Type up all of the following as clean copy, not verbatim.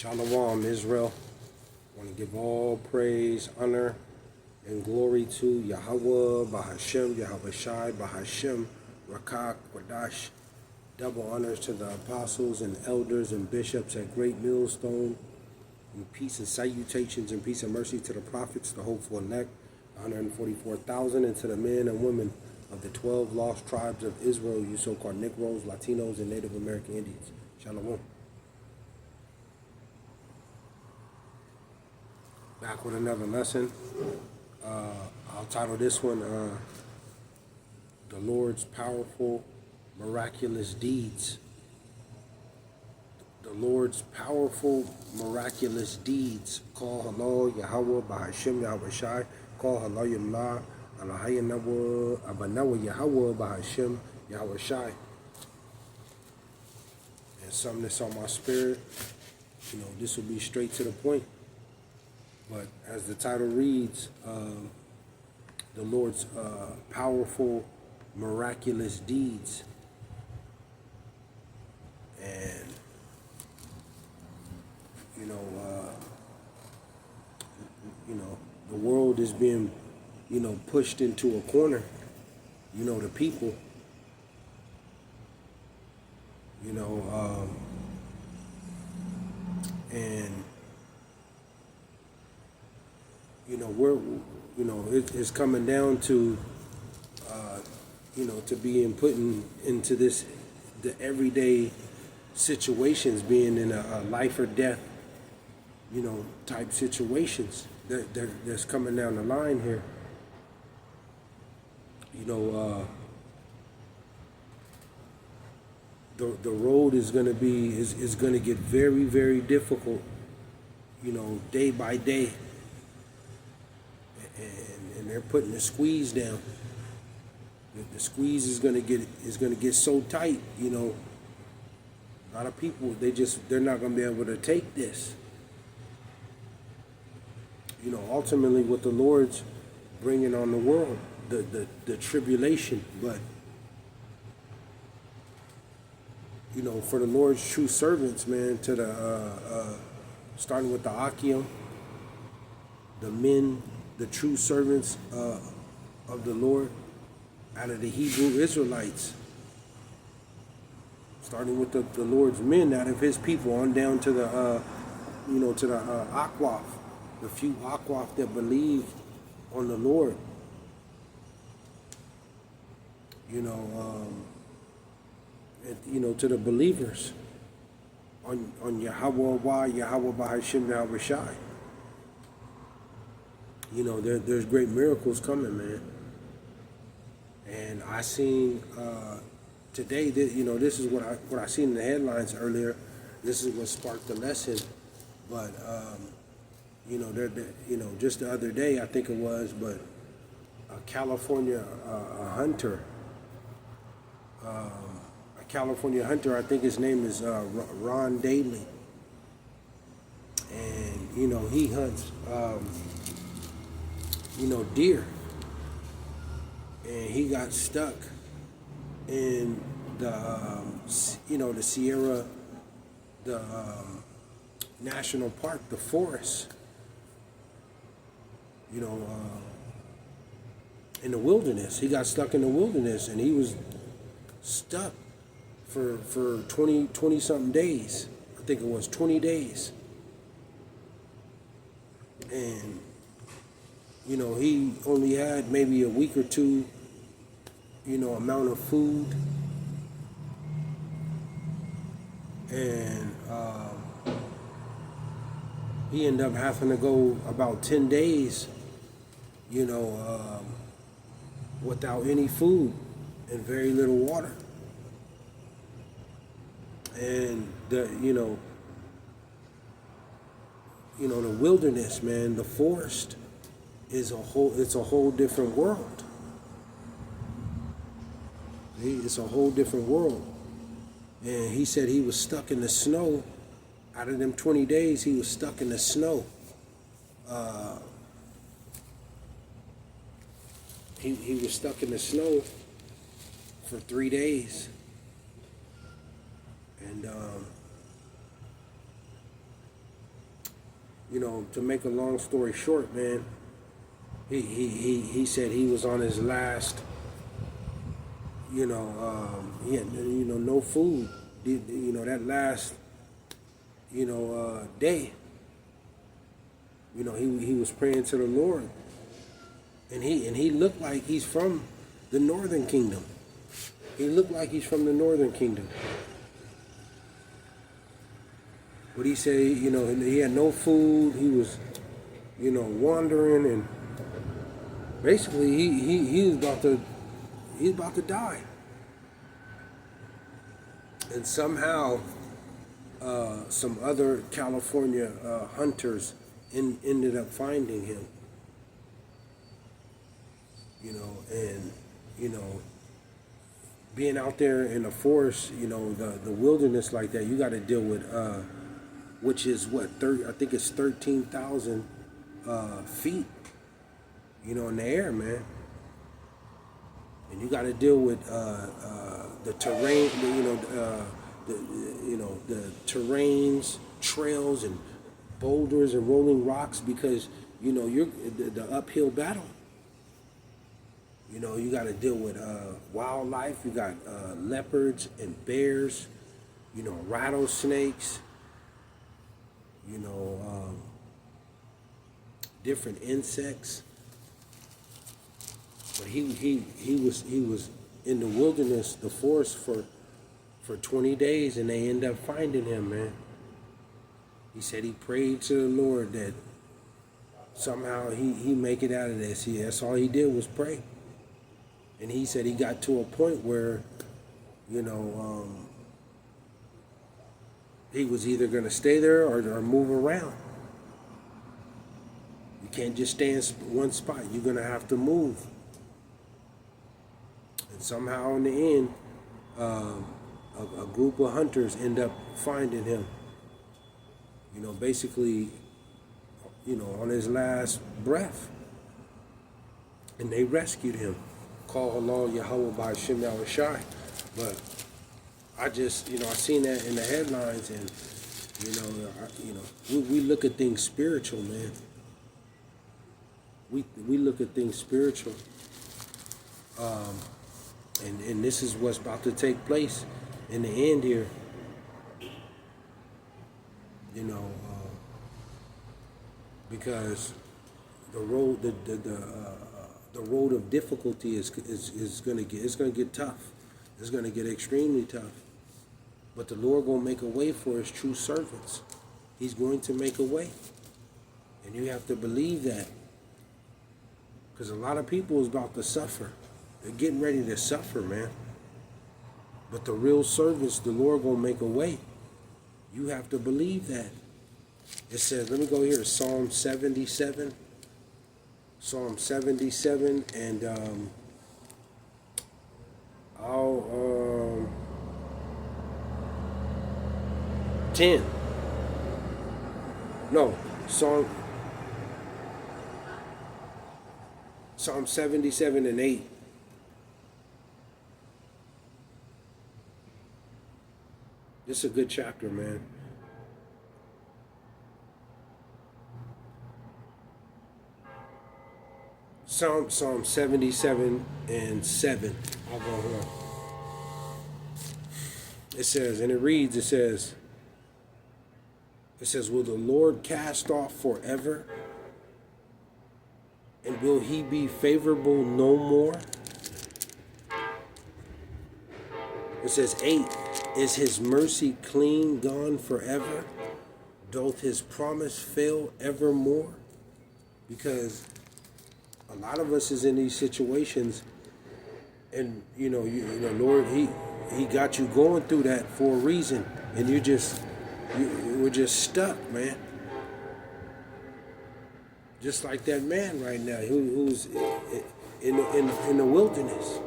Shalom, Israel. I want to give all praise, honor, and glory to Yahawah, Bahasham, Yahawashi, Bahasham, Rakak, Quadash. Double honors to the apostles and elders and bishops at Great Millstone. And peace and salutations and peace and mercy to the prophets, the hopeful elect, 144,000, and to the men and women of the 12 lost tribes of Israel, you so-called Negroes, Latinos, and Native American Indians. Shalom. Back with another lesson. I'll title this one, The Lord's Powerful, Miraculous Deeds. The Lord's powerful, miraculous deeds. Call halal, Yahawah, Bahasham, Yahawashi. Call halal, Yamlah, Alahayanawa, Abanawa, Yahawah, Bahasham, Yahawashi. And something that's on my spirit, this will be straight to the point. But as the title reads, the Lord's powerful, miraculous deeds. And, the world is being, pushed into a corner, the people, and it's coming down to, to being put into the everyday situations, being in a life or death, type situations that's coming down the line here. The road is going to get very, very difficult, day by day. And they're putting the squeeze down. The squeeze is gonna get so tight, a lot of people they're not gonna be able to take this. Ultimately what the Lord's bringing on the world, the tribulation, but for the Lord's true servants, man, to the starting with the Akim, the men, the true servants of the Lord, out of the Hebrew Israelites, starting with the Lord's men, out of His people, on down to the to the Akwaf, the few Akwaf that believe on the Lord, and, to the believers on Yahawah, Yahawah, Bahasham, Yahawashi. There's great miracles coming, man. And I seen today that this is what I seen in the headlines earlier. This is what sparked the lesson. But just the other day I think it was, but a California hunter, I think his name is Ron Daly, and he hunts deer, and he got stuck in the the Sierra, the national park, the forest, in the wilderness. He got stuck in the wilderness, and he was stuck for 20 something days. I think it was 20 days. And he only had maybe a week or two, amount of food. And he ended up having to go about 10 days, without any food and very little water. And the wilderness, man, the forest, it's a whole different world. It's a whole different world. And he said he was stuck in the snow. Out of them 20 days, he was stuck in the snow. He was stuck in the snow for 3 days. And to make a long story short, man, he said he was on his last, he had, no food, that last, day. He was praying to the Lord, and he looked like he's from the northern kingdom. He looked like he's from the northern kingdom. But he said, he had no food. He was, wandering, and basically he was about to die. And somehow, some other California hunters ended up finding him. Being out there in the forest, the wilderness like that, you got to deal with, which is what, I think it's 13,000 feet, in the air, man. And you got to deal with the terrain, the terrains, trails, and boulders and rolling rocks, because you're the uphill battle. You got to deal with wildlife. You got leopards and bears, rattlesnakes, different insects. But he was in the wilderness, the forest, for 20 days, and they end up finding him, man. He said he prayed to the Lord that somehow he make it out of this. That's all he did was pray. And he said he got to a point where, he was either going to stay there or move around. You can't just stay in one spot. You're going to have to move. And somehow in the end, a group of hunters end up finding him. Basically, on his last breath. And they rescued him. Call Allah Yahawah Bahasham Yahawashi. But I just, I seen that in the headlines, and we look at things spiritual, man. We look at things spiritual, and this is what's about to take place in the end here. Because the road, the road of difficulty is gonna get tough. It's gonna get extremely tough. But the Lord gonna make a way for His true servants. He's going to make a way, and you have to believe that. Because a lot of people is about to suffer. They're getting ready to suffer, man. But the real servants, the Lord gonna make a way. You have to believe that. It says, let me go here, Psalm 77. Psalm 77, and I'll 10. No, Psalm 77 and 8. This is a good chapter, man. Psalm 77 and 7. I'll go here. It says, and it reads, it says, will the Lord cast off forever? And will He be favorable no more? It says 8, is His mercy clean gone forever? Doth His promise fail evermore? Because a lot of us is in these situations, and Lord, He got you going through that for a reason, and we're just stuck, man. Just like that man right now who's in the wilderness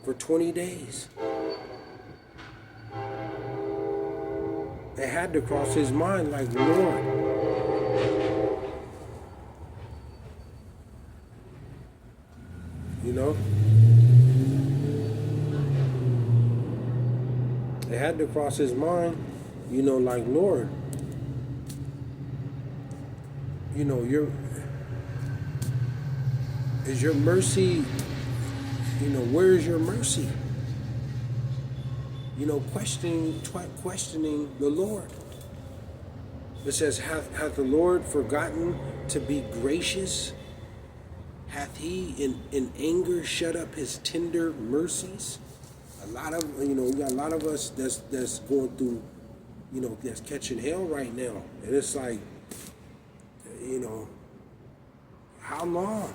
for 20 days. It had to cross his mind, like, Lord, it had to cross his mind, like, Lord, you know, is your mercy, you know, where is your mercy? You know, questioning the Lord. It says, hath the Lord forgotten to be gracious? Hath he in anger shut up his tender mercies? A lot of, you know, we got a lot of us that's going through, you know, that's catching hell right now. And it's like, you know, how long?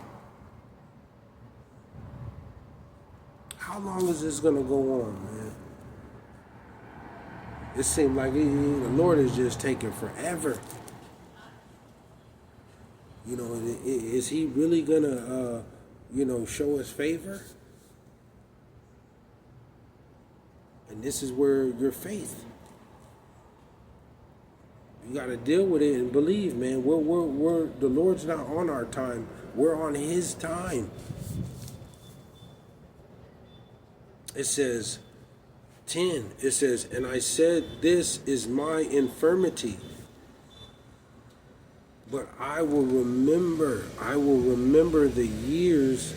How long is this gonna go on, man? It seems like the Lord is just taking forever. You know, is he really gonna, you know, show us favor? And this is where your faith, you got to deal with it and believe, man. We're the Lord's not on our time. We're on his time. It says, 10, it says, and I said, this is my infirmity, but I will remember the years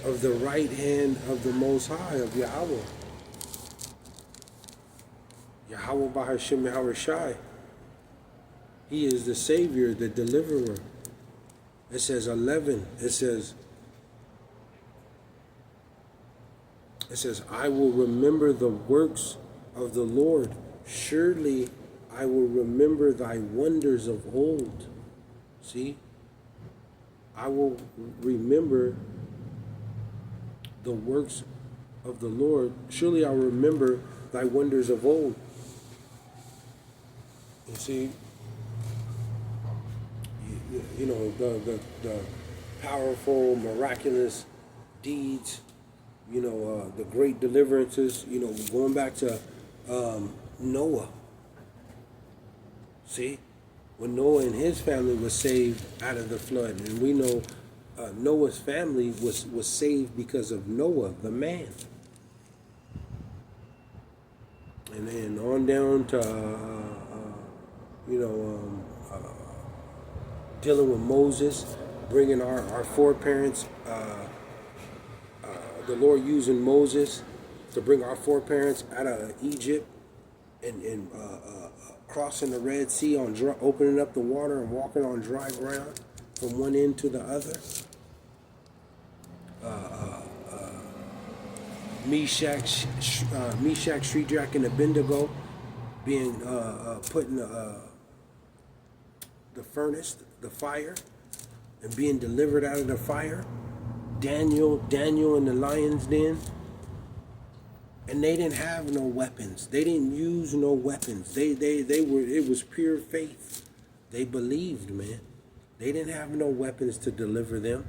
of the right hand of the Most High, of Yahawah. Yahawah Bahasham Yahawashi. He is the Savior, the Deliverer. It says 11, it says, I will remember the works of the Lord. Surely I will remember thy wonders of old. See? I will remember the works of the Lord. Surely I will remember thy wonders of old. You see? You know, the powerful, miraculous deeds, you know, the great deliverances, you know, going back to Noah. See? When Noah and his family was saved out of the flood. And we know Noah's family was saved because of Noah, the man. And then on down to, you know, dealing with Moses, bringing our foreparents, the Lord using Moses to bring our foreparents out of Egypt and crossing the Red Sea, opening up the water and walking on dry ground from one end to the other. Meshach, Shadrach, and Abednego being put in the furnace, the fire, and being delivered out of the fire. Daniel in the lion's den. And they didn't have no weapons. They didn't use no weapons. They were, it was pure faith. They believed, man. They didn't have no weapons to deliver them.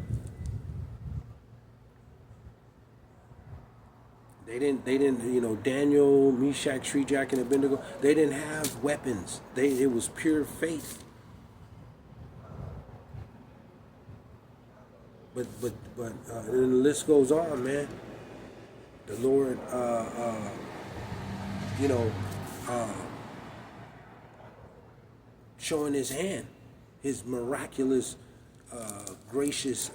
They didn't, you know, Daniel, Meshach, Shadrach, and Abednego, they didn't have weapons. It was pure faith. But and the list goes on, man. The Lord, you know, showing his hand, his miraculous, gracious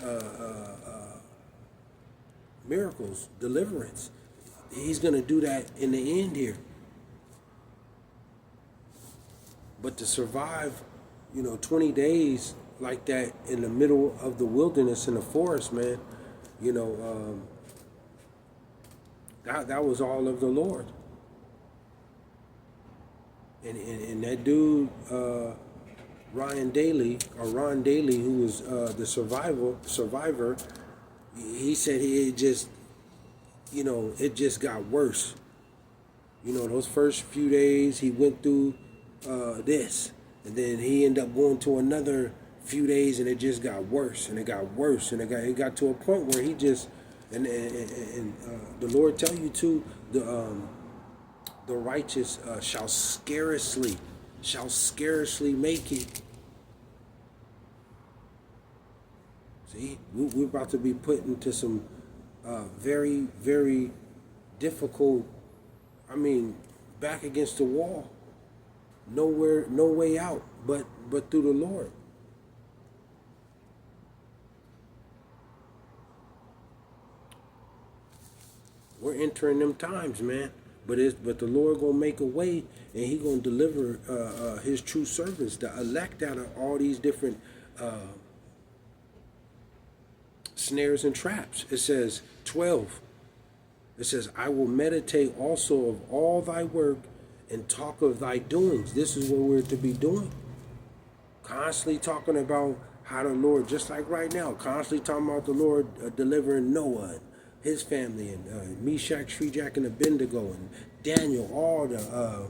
miracles, deliverance. He's going to do that in the end here. But to survive, you know, 20 days like that in the middle of the wilderness in the forest, man, you know, that was all of the Lord. And that dude, Ron Daly, who was the survivor, he said it just, you know, it just got worse. You know, those first few days he went through this, and then he ended up going to another few days, and it just got worse, and it got worse, and it got to a point where he just, and the Lord tell you too, the righteous shall scarcely make it. See, we're about to be put into some very, very difficult, I mean, back against the wall. No way out but through the Lord. We're entering them times, man. But the Lord gonna make a way, and He gonna deliver His true servants, the elect, out of all these different snares and traps. It says 12. It says, I will meditate also of all thy work and talk of thy doings. This is what we're to be doing. Constantly talking about how the Lord, just like right now, constantly talking about the Lord delivering Noah and his family, and Meshach, Shedrak, and Abednego, and Daniel, all the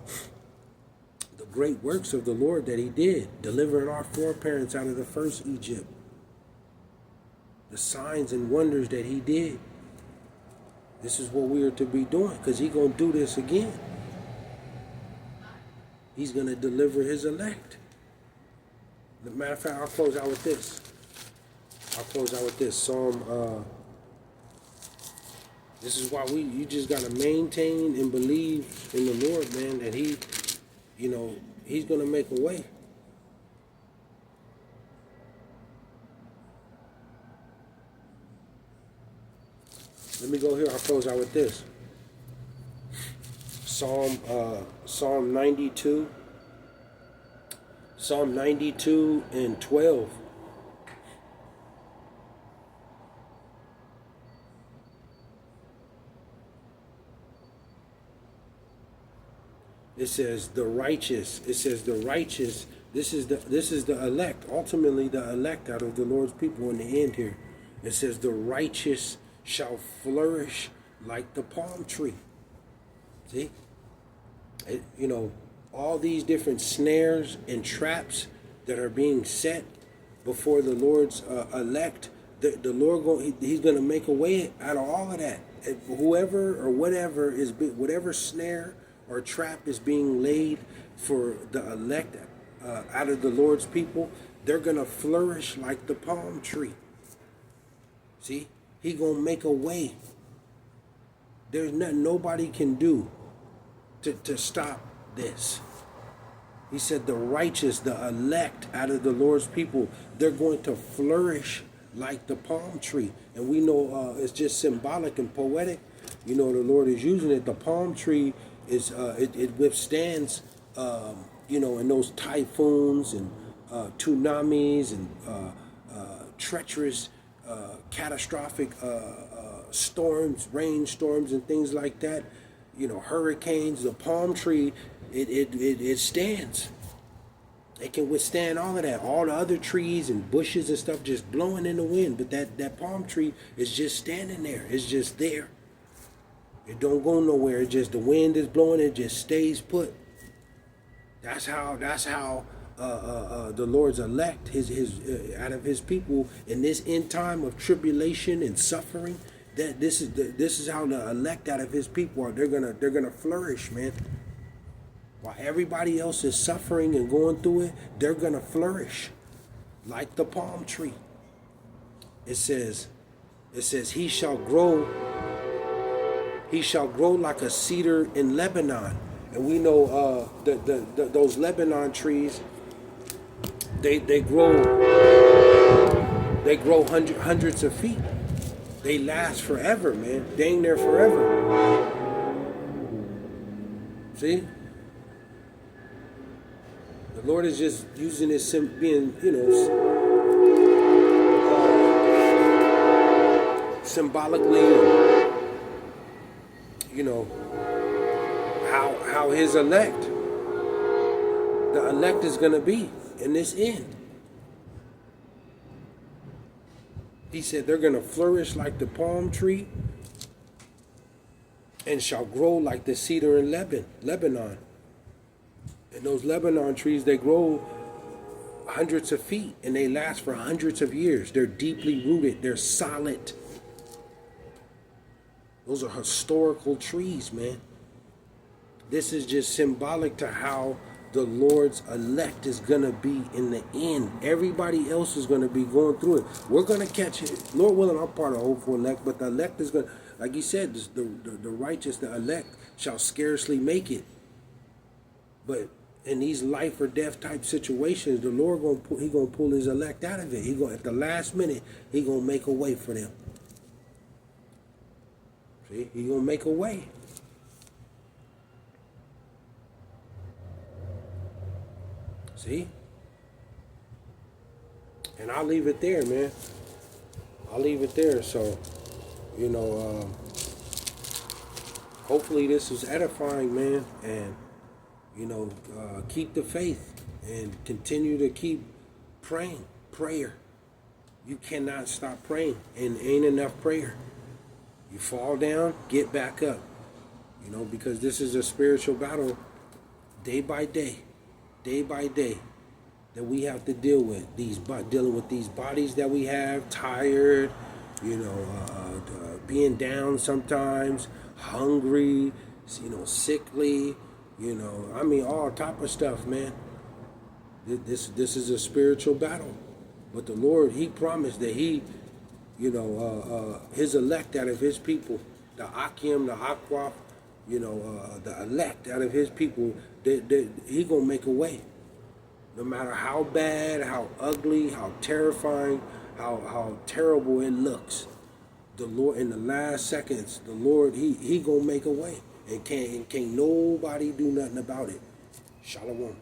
great works of the Lord that He did, delivering our foreparents out of the first Egypt, the signs and wonders that He did. This is what we are to be doing, because He's going to do this again. He's going to deliver His elect. As a matter of fact, I'll close out with this. Psalm, this is why you just got to maintain and believe in the Lord, man, that He, He's going to make a way. Let me go here. I'll close out with this. Psalm 92. Psalm 92 and 12. It says the righteous. It says the righteous. This is the elect. Ultimately, the elect out of the Lord's people in the end here. It says the righteous shall flourish like the palm tree. See? All these different snares and traps that are being set before the Lord's elect, the Lord He's going to make a way out of all of that. Whoever or whatever snare or trap is being laid for the elect out of the Lord's people, they're going to flourish like the palm tree. See? He going to make a way. There's nothing nobody can do to stop this. He said the righteous, the elect out of the Lord's people, they're going to flourish like the palm tree. And we know it's just symbolic and poetic. The Lord is using it. The palm tree is it withstands in those typhoons and tsunamis and treacherous catastrophic storms, rainstorms, and things like that. Hurricanes. The palm tree, it stands. It can withstand all of that. All the other trees and bushes and stuff just blowing in the wind, but that palm tree is just standing there. It's just there. It don't go nowhere. It just, the wind is blowing. It just stays put. That's how the Lord's elect, his out of His people in this end time of tribulation and suffering. That this is how the elect out of His people are. They're gonna flourish, man. While everybody else is suffering and going through it, they're gonna flourish like the palm tree. It says he shall grow like a cedar in Lebanon. And we know those Lebanon trees, they grow hundreds of feet. They last forever, man. Dang near forever. See? The Lord is just using this being, symbolically, how His elect, the elect is going to be in this end. He said they're going to flourish like the palm tree and shall grow like the cedar in Lebanon. And those Lebanon trees, they grow hundreds of feet and they last for hundreds of years. They're deeply rooted. They're solid. Those are historical trees, man. This is just symbolic to how the Lord's elect is going to be in the end. Everybody else is going to be going through it. We're going to catch it. Lord willing, I'm part of the hopeful elect, but the elect is going to, like He said, the righteous, the elect shall scarcely make it. But in these life or death type situations, the Lord He gonna pull His elect out of it. He gonna, at the last minute, He gonna make a way for them. See, he gonna make a way. See? And I'll leave it there, man. I'll leave it there. So, you know, hopefully this is edifying, man. And, you know, keep the faith and continue to keep praying. Prayer. You cannot stop praying. And ain't enough prayer. You fall down, get back up. You know, because this is a spiritual battle day by day that we have to deal with. Dealing with these bodies that we have, tired, you know, being down sometimes, hungry, you know, sickly, you know, I mean, all type of stuff, man. This is a spiritual battle. But the Lord, he promised that he, you know, his elect out of his people, the Akim, the Akwaf, you know, the elect out of his people, he gonna make a way. No matter how bad, how ugly, how terrifying, how terrible it looks, the Lord, in the last seconds, the Lord, he gonna make a way. And can't nobody do nothing about it. Shalom.